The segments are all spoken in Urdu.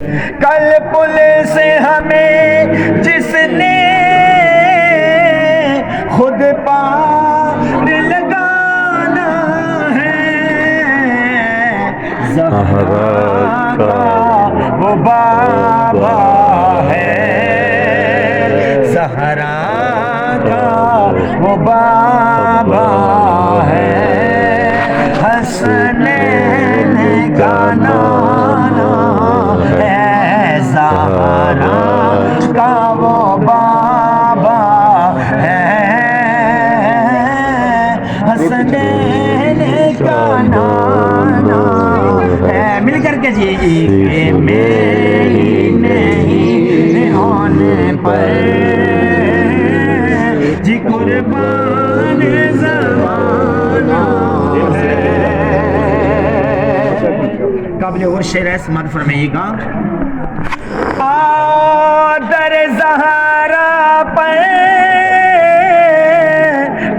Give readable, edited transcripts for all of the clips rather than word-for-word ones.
کل پولیس ہمیں جس نے خود پار لگانا ہے، زہرا کا وہ بابا ہے، زہرا کا وہ بابا ہے، حسنین کا نانا ہے، زہرا کا وہ بابا ہے، حسنین کا نانا ہے۔ مل کر کے جی میری نہیں ہونے پر جی قربان زمانہ ہے۔ قابل اور شعر ہے، سماعت فرمائیے گا۔ در زہرا پر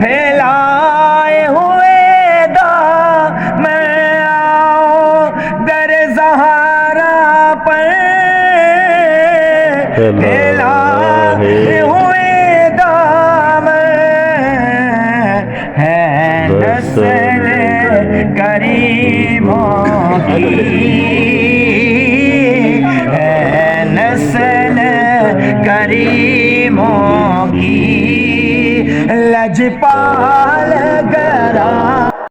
پھیلائے ہوئے دامن، در زہرا پر پھیلائے ہوئے دامن، ہے نسل کریموں کی، ہے نسل کریموں کی، لجپال گراں